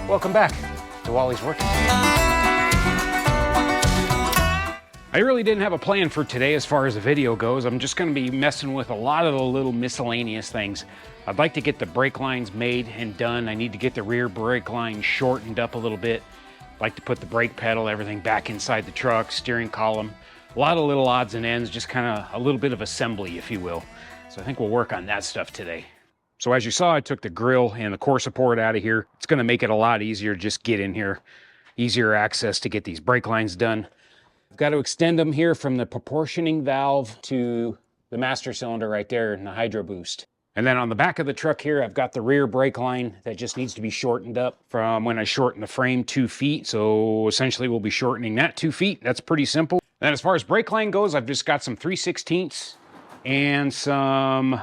Welcome back to Wally's Working. I really didn't have a plan for today as far as the video goes. I'm just gonna be messing with a lot of the little miscellaneous things. I'd like to get the brake lines made and done. I need to get the rear brake line shortened up a little bit. I'd like to put the brake pedal, everything back inside the truck, steering column. A lot of little odds and ends, just kind of a little bit of assembly, if you will. So I think we'll work on that stuff today. So as you saw, I took the grill and the core support out of here. It's gonna make it a lot easier to just get in here. Easier access to get these brake lines done. I've got to extend them here from the proportioning valve to the master cylinder right there in the hydro boost. And then on the back of the truck here, I've got the rear brake line that just needs to be shortened up from when I shortened the frame 2 feet. So essentially we'll be shortening that 2 feet. That's pretty simple. Then as far as brake line goes, I've just got some 3/16 and some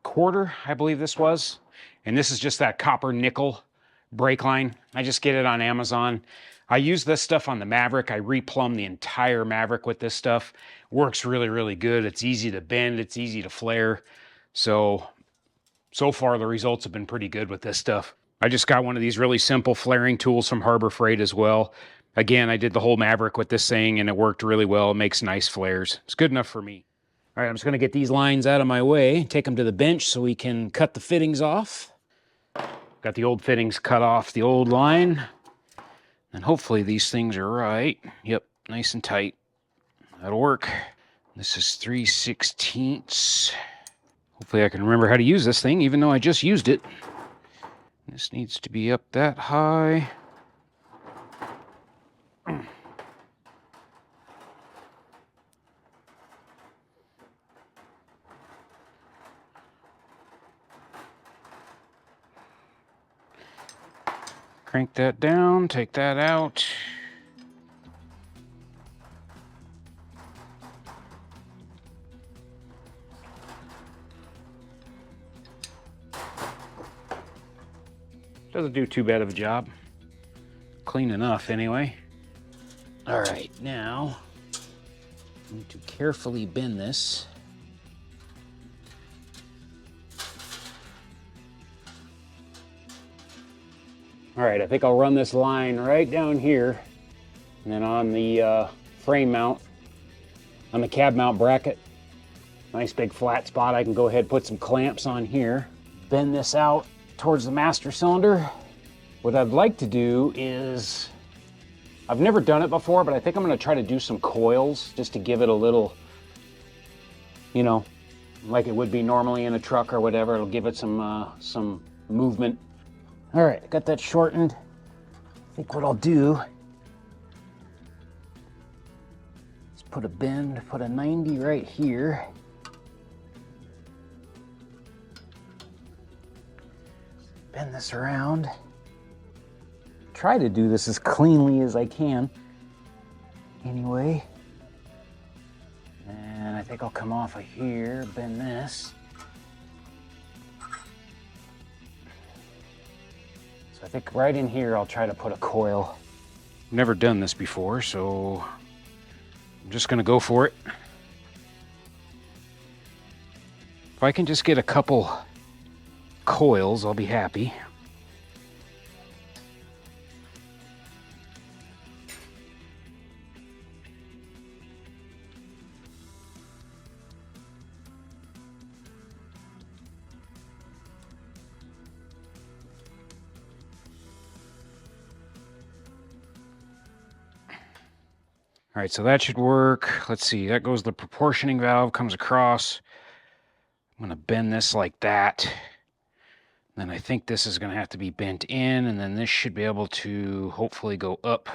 1/4, I believe this was. And this is just that copper nickel brake line. I just get it on Amazon. I use this stuff on the Maverick. I replumb the entire Maverick with this stuff. Works really, really good. It's easy to bend. It's easy to flare. So far the results have been pretty good with this stuff. I just got one of these really simple flaring tools from Harbor Freight as well. Again, I did the whole Maverick with this thing and it worked really well. It makes nice flares. It's good enough for me. All right, I'm just gonna get these lines out of my way, take them to the bench so we can cut the fittings off. Got the old fittings cut off the old line. And hopefully these things are right. Yep, nice and tight. That'll work. This is 3/16. Hopefully I can remember how to use this thing, even though I just used it. This needs to be up that high. Crank that down, take that out. Doesn't do too bad of a job. Clean enough anyway. All right, now I need to carefully bend this. All right, I think I'll run this line right down here and then on the frame mount, on the cab mount bracket, nice big flat spot, I can go ahead and put some clamps on here, bend this out towards the master cylinder. What I'd like to do is, I've never done it before, but I think I'm gonna try to do some coils just to give it a little, you know, like it would be normally in a truck or whatever. It'll give it some movement. All right, I got that shortened. I think what I'll do is put a bend, put a 90 right here. Bend this around. Try to do this as cleanly as I can. Anyway. And I think I'll come off of here, bend this. So I think right in here, I'll try to put a coil. Never done this before, so I'm just gonna go for it. If I can just get a couple coils, I'll be happy. All right, so that should work. Let's see, that goes the proportioning valve, comes across. I'm gonna bend this like that. Then I think this is gonna have to be bent in, and then this should be able to hopefully go up,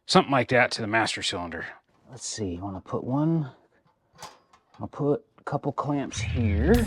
something like that, to the master cylinder. Let's see, I wanna put one, I'll put a couple clamps here.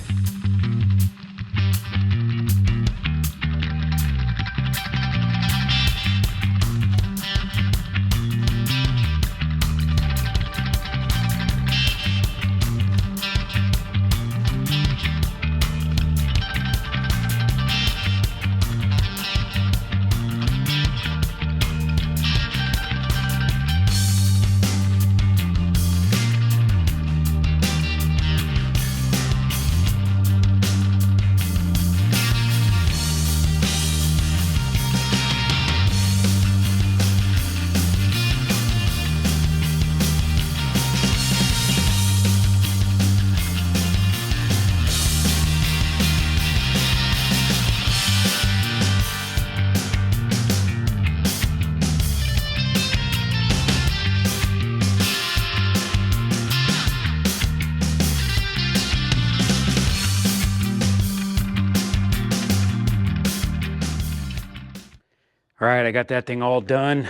All right, I got that thing all done.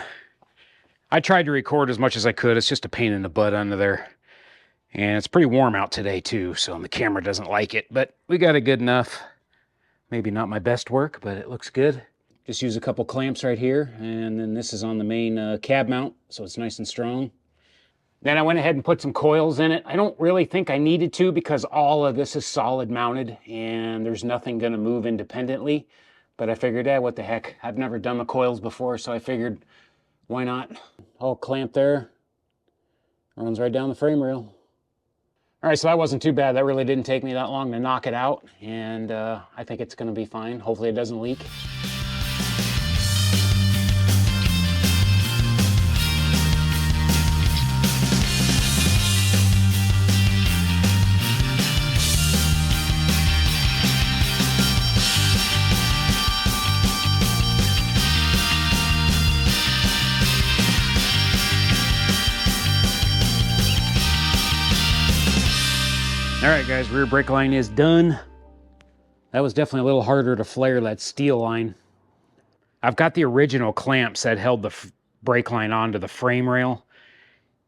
I tried to record as much as I could. It's just a pain in the butt under there. And it's pretty warm out today too, so the camera doesn't like it, but we got it good enough. Maybe not my best work, but it looks good. Just use a couple clamps right here, and then this is on the main cab mount, so it's nice and strong. Then I went ahead and put some coils in it. I don't really think I needed to because all of this is solid mounted and there's nothing gonna move independently. But I figured, what the heck? I've never done the coils before, so I figured, why not? All clamped there. Runs right down the frame rail. All right, so that wasn't too bad. That really didn't take me that long to knock it out, and I think it's gonna be fine. Hopefully it doesn't leak. All right, guys, rear brake line is done. That was definitely a little harder to flare that steel line. I've got the original clamps that held the brake line onto the frame rail,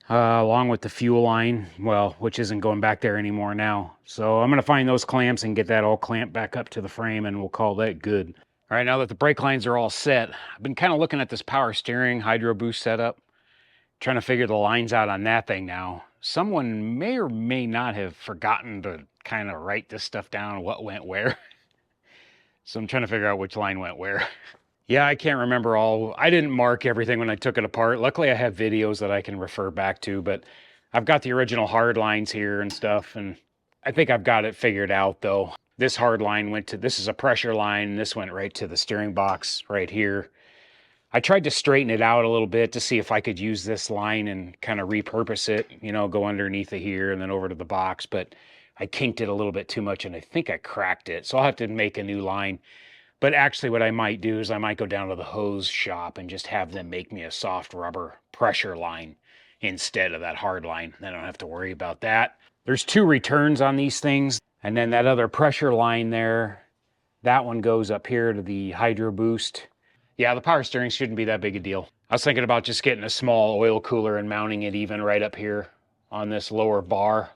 along with the fuel line, well, which isn't going back there anymore now. So I'm gonna find those clamps and get that all clamped back up to the frame, and we'll call that good. All right, now that the brake lines are all set, I've been kind of looking at this power steering hydro boost setup, trying to figure the lines out on that thing now. Someone may or may not have forgotten to kind of write this stuff down, what went where. So I'm trying to figure out which line went where. Yeah, I can't remember all. I didn't mark everything when I took it apart. Luckily, I have videos that I can refer back to, but I've got the original hard lines here and stuff, and I think I've got it figured out, though. This hard line went to, this is a pressure line, and this went right to the steering box right here. I tried to straighten it out a little bit to see if I could use this line and kind of repurpose it, you know, go underneath of here and then over to the box, but I kinked it a little bit too much and I think I cracked it. So I'll have to make a new line. But actually what I might do is I might go down to the hose shop and just have them make me a soft rubber pressure line instead of that hard line. Then I don't have to worry about that. There's 2 returns on these things. And then that other pressure line there, that one goes up here to the hydro boost. Yeah, the power steering shouldn't be that big a deal. I was thinking about just getting a small oil cooler and mounting it even right up here on this lower bar.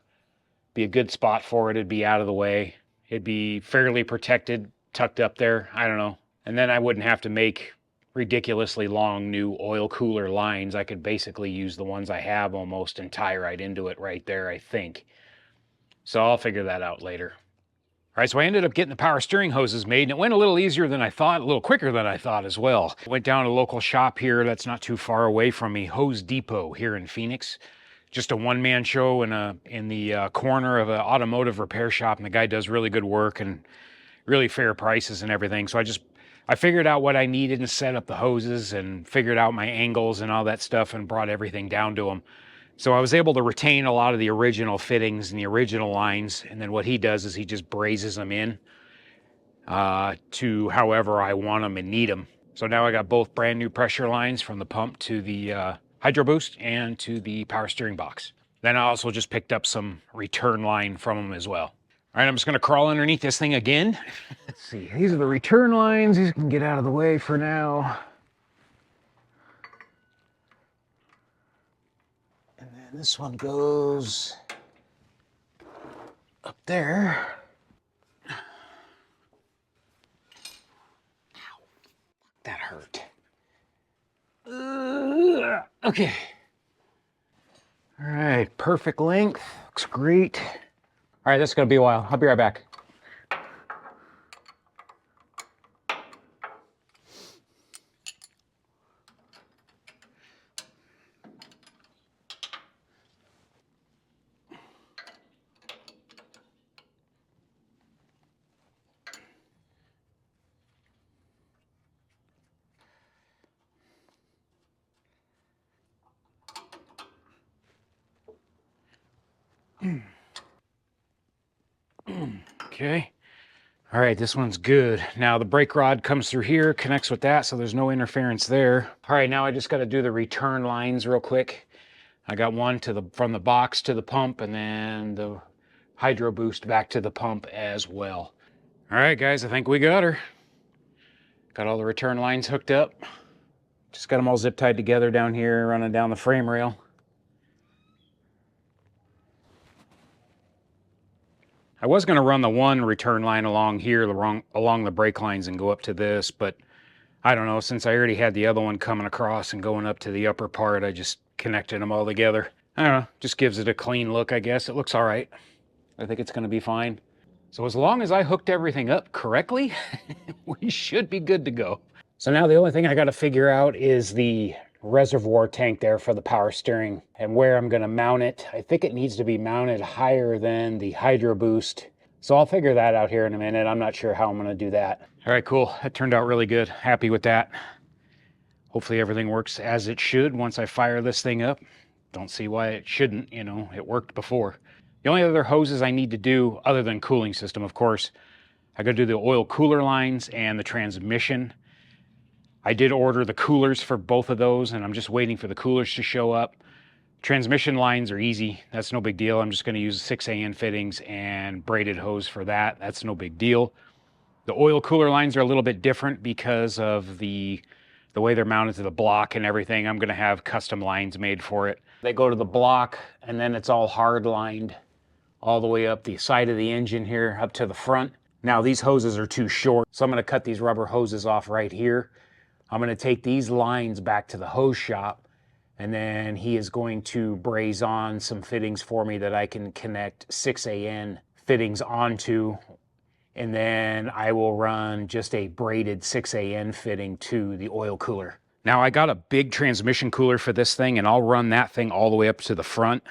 Be a good spot for it. It'd be out of the way. It'd be fairly protected, tucked up there. I don't know. And then I wouldn't have to make ridiculously long new oil cooler lines. I could basically use the ones I have almost and tie right into it right there, I think. So I'll figure that out later. All right, so I ended up getting the power steering hoses made, and it went a little easier than I thought, a little quicker than I thought as well. Went down to a local shop here that's not too far away from me, Hose Depot here in Phoenix. Just a one-man show in the corner of an automotive repair shop, and the guy does really good work and really fair prices and everything. So I figured out what I needed and set up the hoses and figured out my angles and all that stuff and brought everything down to him. So I was able to retain a lot of the original fittings and the original lines, and then what he does is he just brazes them in to however I want them and need them. So now I got both brand new pressure lines from the pump to the hydro boost and to the power steering box. Then I also just picked up some return line from them as well. All right, I'm just gonna crawl underneath this thing again. Let's see, these are the return lines. These can get out of the way for now. This one goes up there. Ow, that hurt. Okay. All right, perfect length. Looks great. All right, this is gonna be a while. I'll be right back. Okay. All right, this one's good. Now the brake rod comes through here, connects with that, so there's no interference there. All right, now I just got to do the return lines real quick. I got one from the box to the pump, and then the hydro boost back to the pump as well. All right, guys, I think we got her. Got all the return lines hooked up. Just got them all zip tied together down here, running down the frame rail. I was going to run the one return line along here, along the brake lines and go up to this, but I don't know, since I already had the other one coming across and going up to the upper part, I just connected them all together. I don't know, just gives it a clean look, I guess. It looks all right. I think it's going to be fine. So as long as I hooked everything up correctly, we should be good to go. So now the only thing I got to figure out is the reservoir tank there for the power steering and where I'm going to mount it. I think it needs to be mounted higher than the hydro boost. So I'll figure that out here in a minute. I'm not sure how I'm going to do that. All right, cool. That turned out really good. Happy with that. Hopefully everything works as it should once I fire this thing up. Don't see why it shouldn't, you know, it worked before. The only other hoses I need to do, other than cooling system, of course, I got to do the oil cooler lines and the transmission. I did order the coolers for both of those, and I'm just waiting for the coolers to show up. Transmission lines are easy. That's no big deal. I'm just going to use 6AN fittings and braided hose for that. That's no big deal. The oil cooler lines are a little bit different because of the way they're mounted to the block and everything. I'm going to have custom lines made for it. They go to the block, and then it's all hard lined all the way up the side of the engine here, up to the front. Now these hoses are too short, so I'm going to cut these rubber hoses off right here. I'm going to take these lines back to the hose shop, and then he is going to braze on some fittings for me that I can connect 6AN fittings onto, and then I will run just a braided 6AN fitting to the oil cooler. Now I got a big transmission cooler for this thing, and I'll run that thing all the way up to the front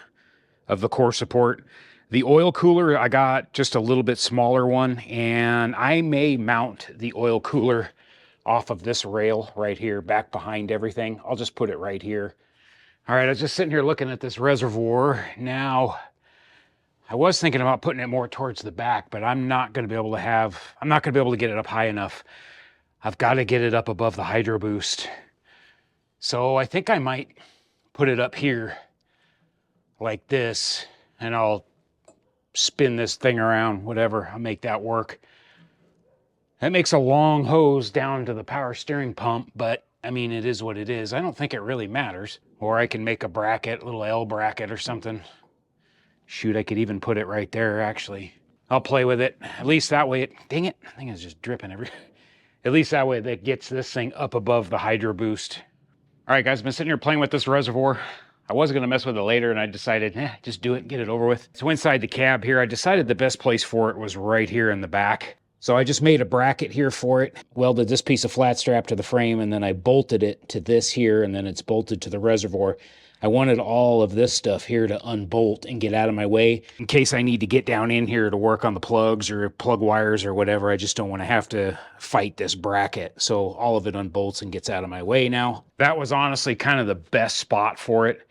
of the core support. The oil cooler, I got just a little bit smaller one, and I may mount the oil cooler off of this rail right here, back behind everything. I'll just put it right here. All right, I was just sitting here looking at this reservoir. Now, I was thinking about putting it more towards the back, but I'm not going to be able to get it up high enough. I've got to get it up above the hydro boost. So I think I might put it up here like this, and I'll spin this thing around, whatever. I'll make that work. That makes a long hose down to the power steering pump, but I mean, it is what it is. I don't think it really matters. Or I can make a bracket, a little L bracket or something. Shoot, I could even put it right there, actually. I'll play with it. At least that way dang it, I think it's just dripping At least that way that gets this thing up above the hydro boost. All right, guys, I've been sitting here playing with this reservoir. I was going to mess with it later, and I decided, just do it and get it over with. So inside the cab here, I decided the best place for it was right here in the back. So I just made a bracket here for it, welded this piece of flat strap to the frame, and then I bolted it to this here, and then it's bolted to the reservoir. I wanted all of this stuff here to unbolt and get out of my way in case I need to get down in here to work on the plugs or plug wires or whatever. I just don't want to have to fight this bracket. So all of it unbolts and gets out of my way now. That was honestly kind of the best spot for it.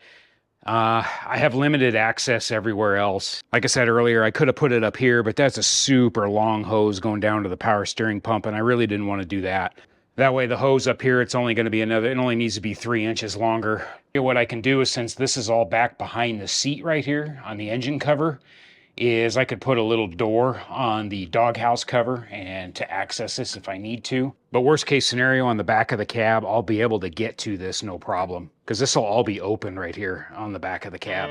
I have limited access everywhere else. Like I said earlier, I could have put it up here, but that's a super long hose going down to the power steering pump, and I really didn't want to do that. That way the hose up here, it's only going to be it only needs to be 3 inches longer. What I can do is, since this is all back behind the seat right here on the engine cover, is I could put a little door on the doghouse cover and to access this if I need to. But worst case scenario, on the back of the cab, I'll be able to get to this no problem, because this will all be open right here on the back of the cab.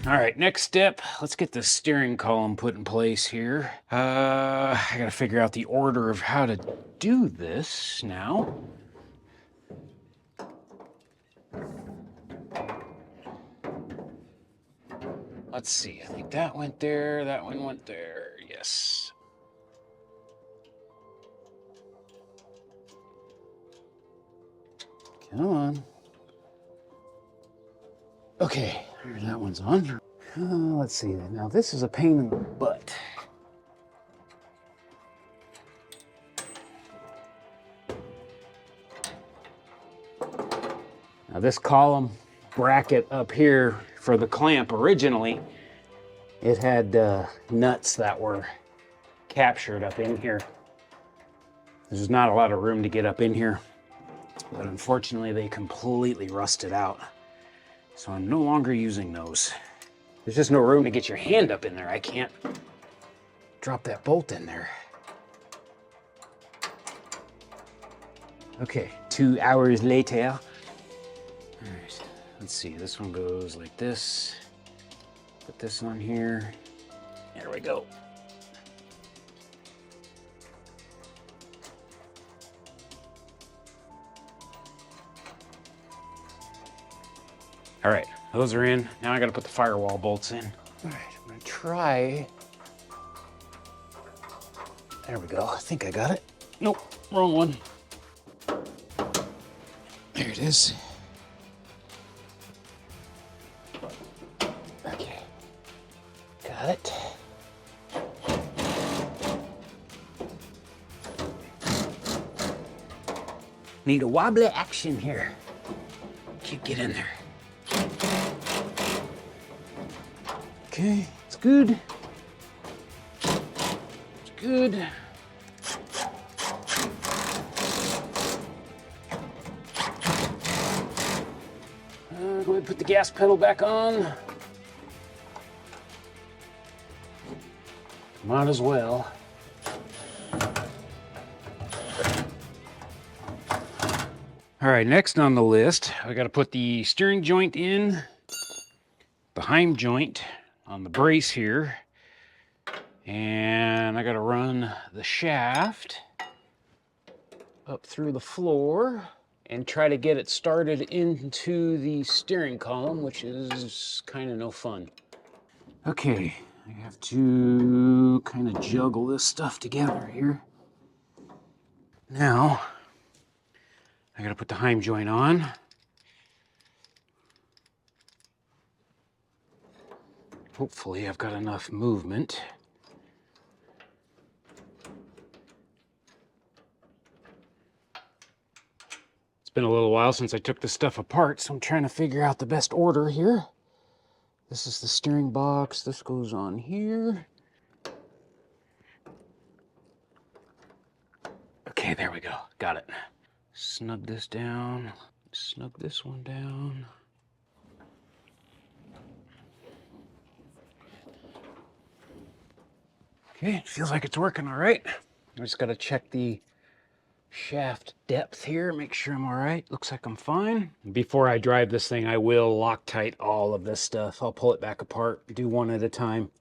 All right, next step, let's get the steering column put in place here. I gotta figure out the order of how to do this now. Let's see, I think that went there, that one went there, yes. Come on. Okay, that one's on. Let's see, now this is a pain in the butt. Now this column bracket up here for the clamp originally, it had nuts that were captured up in here. There's not a lot of room to get up in here, but unfortunately they completely rusted out. So I'm no longer using those. There's just no room to get your hand up in there. I can't drop that bolt in there. Okay, 2 hours later. All right, let's see, this one goes like this. Put this on here. There we go. All right, those are in. Now I gotta put the firewall bolts in. All right, I'm gonna try. There we go, I think I got it. Nope, wrong one. There it is. Okay, got it. Need a wobbly action here. Can't get in there. Okay, it's good. It's good. Go ahead and put the gas pedal back on. Might as well. All right, next on the list, I got to put the steering joint in, the heim joint on the brace here, and I got to run the shaft up through the floor and try to get it started into the steering column, which is kind of no fun. Okay, I have to kind of juggle this stuff together here. Now, I gotta put the heim joint on. Hopefully I've got enough movement. It's been a little while since I took this stuff apart, so I'm trying to figure out the best order here. This is the steering box. This goes on here. Okay, there we go. Got it. Snug this down. Snug this one down. Okay, feels like it's working all right. I just gotta check the shaft depth here, make sure I'm all right. Looks like I'm fine. Before I drive this thing, I will Loctite all of this stuff. I'll pull it back apart, do one at a time,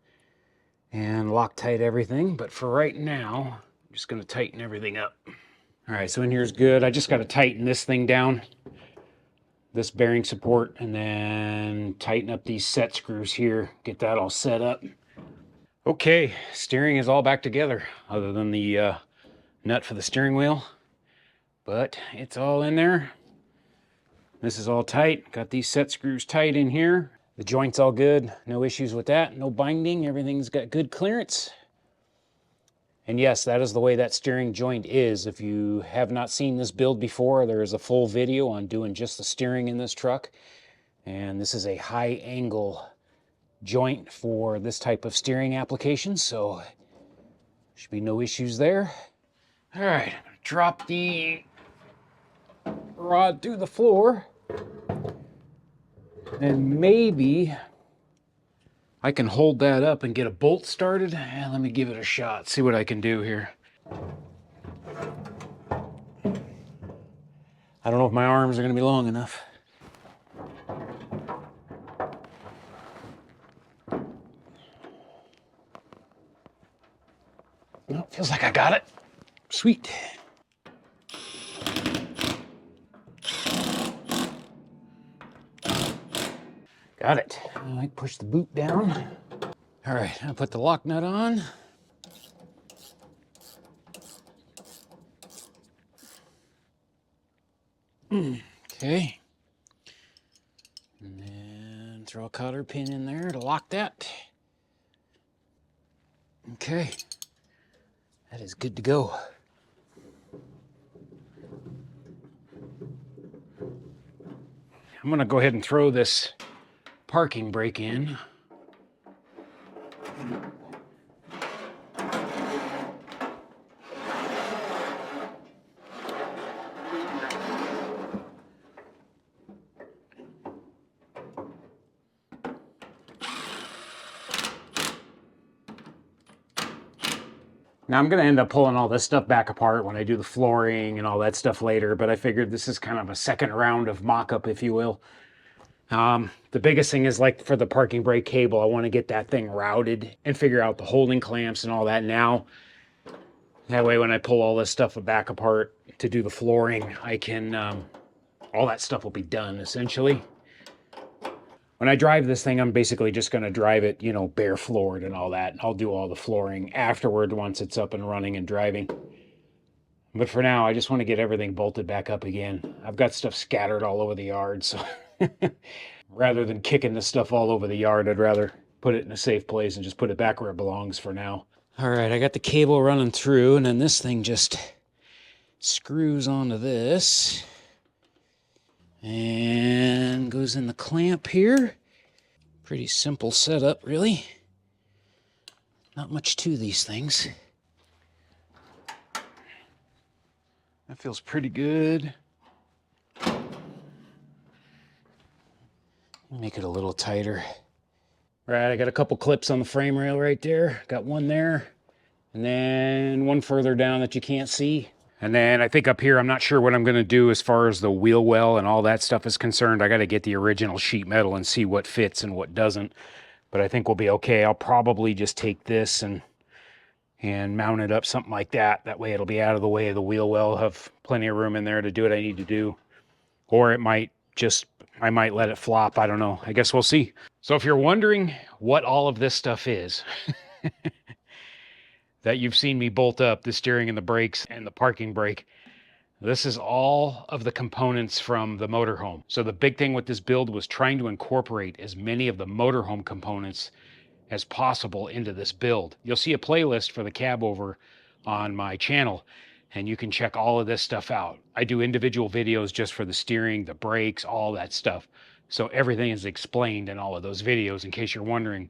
and Loctite everything. But for right now, I'm just gonna tighten everything up. All right, so in here's good. I just gotta tighten this thing down, this bearing support, and then tighten up these set screws here, get that all set up. Okay, steering is all back together, other than the nut for the steering wheel. But it's all in there. This is all tight. Got these set screws tight in here. The joint's all good. No issues with that. No binding. Everything's got good clearance. And yes, that is the way that steering joint is. If you have not seen this build before, there is a full video on doing just the steering in this truck. And this is a high angle joint for this type of steering application, so should be no issues there. All right, I'm gonna drop the rod through the floor, and maybe I can hold that up and get a bolt started. Let me give it a shot, see what I can do here. I don't know if my arms are gonna be long enough. No, feels like I got it. Sweet. Got it. I push the boot down. All right, I'll put the lock nut on. Okay. And then throw a cotter pin in there to lock that. Okay. That is good to go. I'm gonna go ahead and throw this parking brake in. Now I'm gonna end up pulling all this stuff back apart when I do the flooring and all that stuff later, but I figured this is kind of a second round of mock-up, if you will. The biggest thing is like for the parking brake cable, I want to get that thing routed and figure out the holding clamps and all that now. That way when I pull all this stuff back apart to do the flooring, I can, all that stuff will be done essentially. When I drive this thing, I'm basically just going to drive it, you know, bare floored and all that. I'll do all the flooring afterward once it's up and running and driving. But for now, I just want to get everything bolted back up again. I've got stuff scattered all over the yard, so rather than kicking this stuff all over the yard, I'd rather put it in a safe place and just put it back where it belongs for now. All right, I got the cable running through, and then this thing just screws onto this and goes in the clamp here. Pretty simple setup, really. Not much to these things. That feels pretty good. Make it a little tighter. All right, I got a couple clips on the frame rail right there. Got one there, and then one further down that you can't see. And then I think up here, I'm not sure what I'm gonna do as far as the wheel well and all that stuff is concerned. I gotta get the original sheet metal and see what fits and what doesn't. But I think we'll be okay. I'll probably just take this and mount it up something like that. That way it'll be out of the way of the wheel well. I'll have plenty of room in there to do what I need to do. Or it might just, I might let it flop. I don't know. I guess we'll see. So if you're wondering what all of this stuff is, that you've seen me bolt up, the steering and the brakes and the parking brake, this is all of the components from the motorhome. So the big thing with this build was trying to incorporate as many of the motorhome components as possible into this build. You'll see a playlist for the cabover on my channel, and you can check all of this stuff out. I do individual videos just for the steering, the brakes, all that stuff. So everything is explained in all of those videos in case you're wondering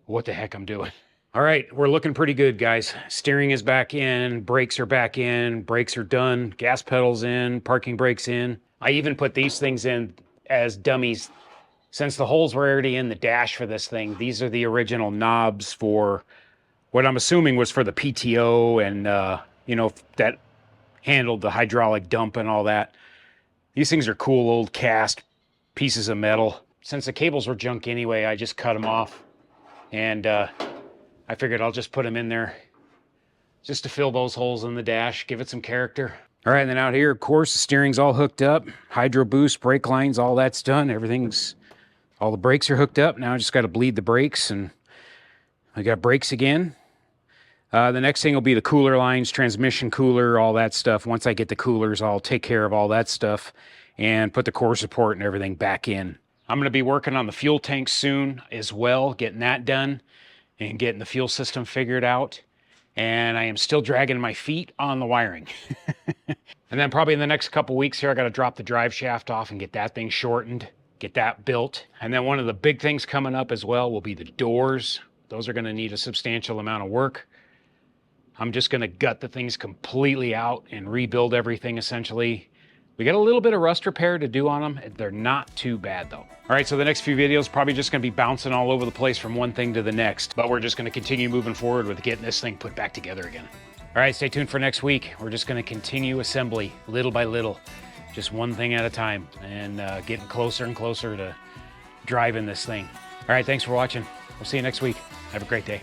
what the heck I'm doing. All right, we're looking pretty good, guys. Steering is back in, brakes are back in, brakes are done, gas pedals in, parking brakes in. I even put these things in as dummies. Since the holes were already in the dash for this thing, these are the original knobs for what I'm assuming was for the PTO and, you know, that handled the hydraulic dump and all that. These things are cool old cast pieces of metal. Since the cables were junk anyway, I just cut them off. And I figured I'll just put them in there just to fill those holes in the dash, give it some character. All right, and then out here, of course, the steering's all hooked up. Hydro boost, brake lines, all that's done. All the brakes are hooked up. Now I just got to bleed the brakes, and I got brakes again. The next thing will be the cooler lines, transmission cooler, all that stuff. Once I get the coolers, I'll take care of all that stuff and put the core support and everything back in. I'm going to be working on the fuel tank soon as well, getting that done and getting the fuel system figured out. And I am still dragging my feet on the wiring. And then probably in the next couple weeks here, I got to drop the drive shaft off and get that thing shortened, get that built. And then one of the big things coming up as well will be the doors. Those are going to need a substantial amount of work. I'm just going to gut the things completely out and rebuild everything essentially. We got a little bit of rust repair to do on them. They're not too bad though. All right, so the next few videos probably just going to be bouncing all over the place from one thing to the next, but we're just going to continue moving forward with getting this thing put back together again. All right, stay tuned for next week. We're just going to continue assembly little by little, just one thing at a time, and getting closer and closer to driving this thing. All right, thanks for watching. We'll see you next week. Have a great day.